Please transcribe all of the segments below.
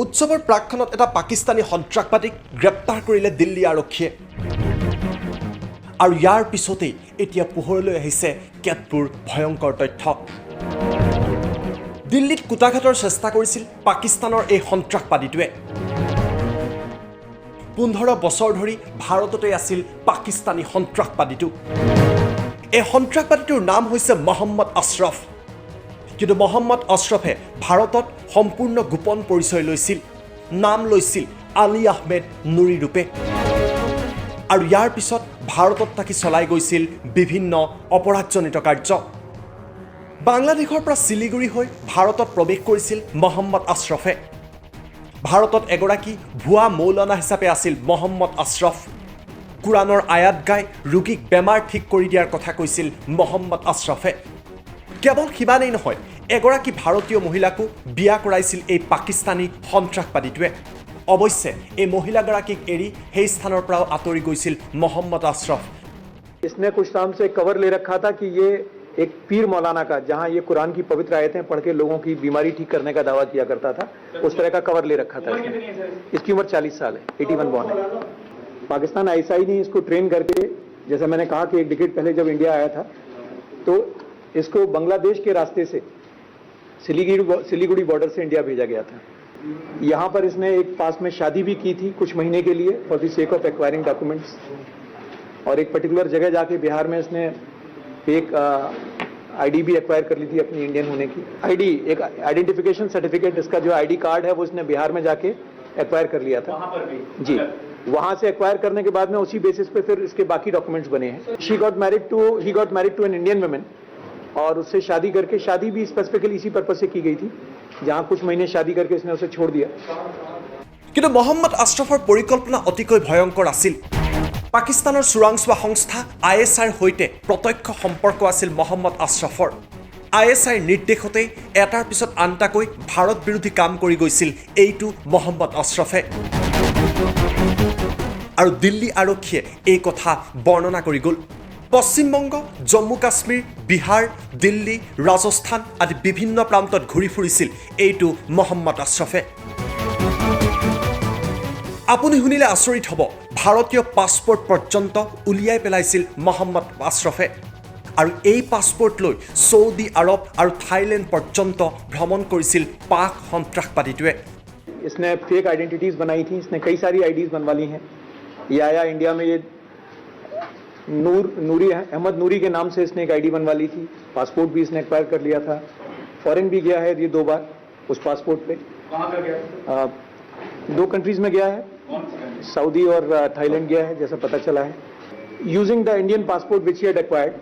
উৎসৱৰ প্ৰাকখনত এটা পাকিস্তানী সন্ত্ৰাসবাদীক গ্ৰেপ্তাৰ কৰিলে দিল্লী আৰক্ষীয়ে আৰু ইয়াৰ পিছতেই এতিয়া পোহৰলৈ আহিছে কেতবোৰ ভয়ংকৰ তথ্য দিল্লীত কুটাঘাটৰ চেষ্টা কৰিছিল পাকিস্তানৰ এই সন্ত্ৰাসবাদীটোৱে 15 বছৰ ধৰি ভাৰততে আছিল পাকিস্তানী সন্ত্ৰাসবাদীটো এই সন্ত্ৰাসবাদীটোৰ নাম হৈছে মহম্মদ আশৰাফ কিন্তু মহম্মদ আশৰাফে ভাৰতত সম্পূৰ্ণ গোপন পৰিচয় লৈছিল নাম লৈছিল আলী আহমেদ নুৰী ৰূপে আৰু ইয়াৰ পিছত ভাৰতত থাকি চলাই গৈছিল বিভিন্ন অপৰাধজনিত কাৰ্য বাংলাদেশৰ পৰা শিলিগুৰি হৈ ভাৰতত প্ৰৱেশ কৰিছিল মহম্মদ আশৰাফে ভাৰতত এগৰাকী ভুৱা মৌলানা হিচাপে আছিল মহম্মদ আশৰাফ কুৰাণৰ আয়াত গাই ৰোগীক বেমাৰ ঠিক কৰি দিয়াৰ কথা কৈছিল মহম্মদ আশৰাফে কেৱল সিমানেই নহয় এগৰাকী ভাৰতীয় মহিলাকো বিয়া কৰাইছিল এই পাকিস্তানী সন্ত্ৰাসবাদীটোৱে অৱশ্যে এই মহিলাগৰাকীক এৰি সেই স্থানৰ পৰাও আঁতৰি গৈছিল মহম্মদ আশৰাফ इसने कुछ नाम से कवर ले रखा था कि ये एक पीर मौलाना का जहां ये कुरान की पवित्र आयतें पढ़ के लोगों की बीमारी ठीक करने का दावा किया करता था उस तरह का कवर ले रखा था इसकी उम्र 40 साल है 81 बॉर्न है पाकिस्तान आईएसआई ने इसको ट्रेन करके जैसे मैंने कहा कि एक डिकेड पहले जब इंडिया आया था तो इसको बांग्लादेश के रास्ते से सिलीगुड़ी बॉर्डर से इंडिया भेजा गया था यहाँ पर इसने एक पास में शादी भी की थी कुछ महीने के लिए for the sake of acquiring documents और एक पर्टिकुलर जगह जाके बिहार में इसने एक आईडी भी एक्वायर कर ली थी अपनी इंडियन होने की आईडी एक आइडेंटिफिकेशन सर्टिफिकेट इसका जो आईडी कार्ड है वो इसने बिहार में जाके एक्वायर कर लिया था वहाँ पर भी जी वहाँ से एक्वायर करने के बाद में उसी बेसिस पे फिर इसके बाकी डॉक्यूमेंट्स बने हैं he got married to an Indian women और उससे शादी करके शादी भी स्पेसिफिकली इसी पर्पज से की गई थी जहाँ कुछ महीने शादी करके इसने उसे छोड़ दिया কিন্তু মহম্মদ আশৰাফৰ পৰিকল্পনা অতিকৈ ভয়ংকৰ আছিল পাকিস্তানৰ চোৰাংচোৱা সংস্থা আইএছআইৰ সৈতে প্ৰত্যক্ষ সম্পৰ্ক আছিল মহম্মদ আশৰাফৰ আইএছআইৰ নিৰ্দেশতে এটাৰ পিছত আনটাকৈ ভাৰত বিৰোধী কাম কৰি গৈছিল এইটো মহম্মদ আশৰাফে আৰু দিল্লী আৰক্ষীয়ে এই কথা বৰ্ণনা কৰি গ'ল পশ্চিমবংগ জম্মু কাশ্মীৰ বিহাৰ দিল্লী ৰাজস্থান আদি বিভিন্ন প্ৰান্তত ঘূৰি ফুৰিছিল এইটো মহম্মদ আশৰাফে আপুনি শুনিলে আচৰিত হ'ব ভাৰতীয় পাছপোৰ্ট পৰ্যন্ত উলিয়াই পেলাইছিল মহম্মদ আশৰাফে আৰু এই পাছপোৰ্ট লৈ সৌদি আৰব আৰু থাইলেণ্ড পৰ্যন্ত ভ্ৰমণ কৰিছিল পাক সন্ত্ৰাসবাদীটোৱে इसने फेक आइडेंटिटीज बनाई थी इसने कई सारी आईडीज बनवा ली हैं ये आया इंडिया में ये अहमद नूरी के नाम से इसने एक आईडी बनवा ली थी पासपोर्ट भी इसने एक्वायर कर लिया था फॉरेन भी गया है ये 2 बार उस पासपोर्ट पे कहाँ का गया 2 कंट्रीज में गया है सऊदी और थाईलैंड गया है जैसा पता चला है using the Indian passport which he had acquired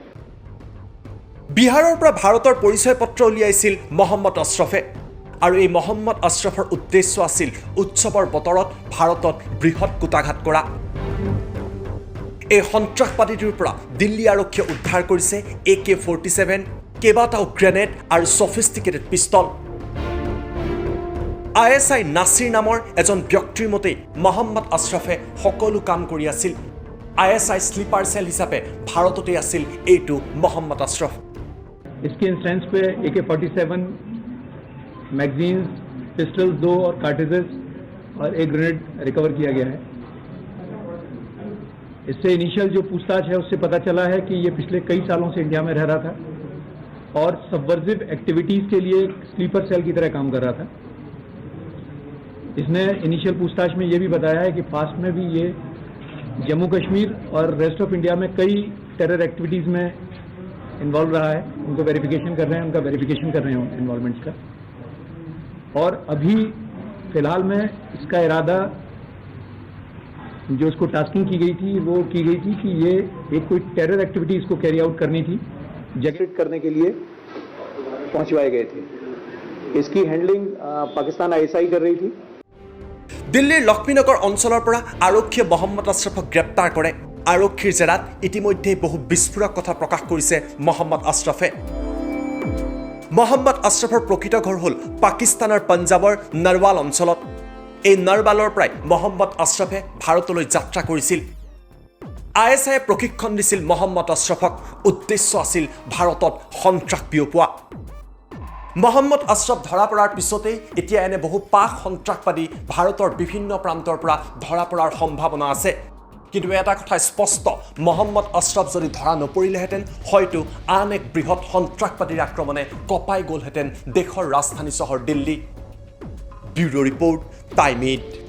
বিহাৰৰ পৰা ভাৰতৰ পৰিচয় পত্ৰ উলিয়াইছিল মহম্মদ আশৰাফে আৰু এই মহম্মদ আশৰাফৰ উদ্দেশ্য আছিল উৎসৱৰ বতৰত ভাৰতত বৃহৎ কুটাঘাত কৰা এই সন্ত্ৰাসবাদীটোৰ পৰা দিল্লী আৰক্ষীয়ে উদ্ধাৰ কৰিছে AK-47 কেইবাটাও গ্ৰেনেড আৰু সফিষ্টিকেটেড পিষ্টল আইএছআই নাছিৰ নামৰ এজন ব্যক্তিৰ মতে মহম্মদ আশৰাফে সকলো কাম কৰি আছিল আইএছআই স্লিপাৰ সেল হিচাপে ভাৰততে আছিল এইটো মহম্মদ আশৰাফ इसके इंस्टेंस पे AK-47 मैगजीन्स पिस्टल्स 2 और कार्ट्रिजेस और एक ग्रेनेड रिकवर किया गया है इससे इनिशियल जो पूछताछ है उससे पता चला है कि ये पिछले कई सालों से इंडिया में रह रहा था और सबवर्सिव एक्टिविटीज़ के लिए स्लीपर सेल की तरह काम कर रहा था इसने इनिशियल पूछताछ में ये भी बताया है कि पास्ट में भी ये जम्मू कश्मीर और रेस्ट ऑफ इंडिया में कई टेरर एक्टिविटीज़ में इन्वॉल्व रहा है उनको वेरिफिकेशन कर रहे हैं उनका वेरिफिकेशन कर रहे हैं इन्वॉल्वमेंट्स का और अभी फ़िलहाल में इसका इरादा जो इसको टास्किंग की गई थी वो की गई थी कि ये एक कोई टेरर एक्टिविटी इसको कैरी आउट करनी थी जगह करने के लिए पहुंचवाए गए थे इसकी हैंडलिंग पाकिस्तान आईएसआई कर रही थी দিল্লীৰ লক্ষ্মীনগৰ অঞ্চলৰ পৰা আৰক্ষীয়ে মহম্মদ আশৰাফক গ্ৰেপ্তাৰ কৰে আৰক্ষীৰ জেৰাত ইতিমধ্যে বহু বিস্ফোৰক কথা প্ৰকাশ কৰিছে মহম্মদ আশৰাফে মহম্মদ আশৰাফৰ প্ৰকৃত ঘৰ হ'ল পাকিস্তানৰ পঞ্জাবৰ নৰৱাল অঞ্চলত এই নৰৱালৰ পৰাই মহম্মদ আশৰাফে ভাৰতলৈ যাত্ৰা কৰিছিল আইএছআইয়ে প্ৰশিক্ষণ দিছিল মহম্মদ আশৰাফক উদ্দেশ্য আছিল ভাৰতত সন্ত্ৰাস বিয়পোৱা মহম্মদ আশ্ৰফ ধৰা পৰাৰ পিছতেই এতিয়া এনে বহু পাক সন্ত্ৰাসবাদী ভাৰতৰ বিভিন্ন প্ৰান্তৰ পৰা ধৰা পৰাৰ সম্ভাৱনা আছে কিন্তু এটা কথা স্পষ্ট মহম্মদ আশ্ৰফ যদি ধৰা নপৰিলেহেঁতেন হয়তো আন এক বৃহৎ সন্ত্ৰাসবাদীৰ আক্ৰমণে কঁপাই গ'লহেঁতেন দেশৰ ৰাজধানী চহৰ দিল্লী ব্যুৰ' ৰিপৰ্ট টাইম 8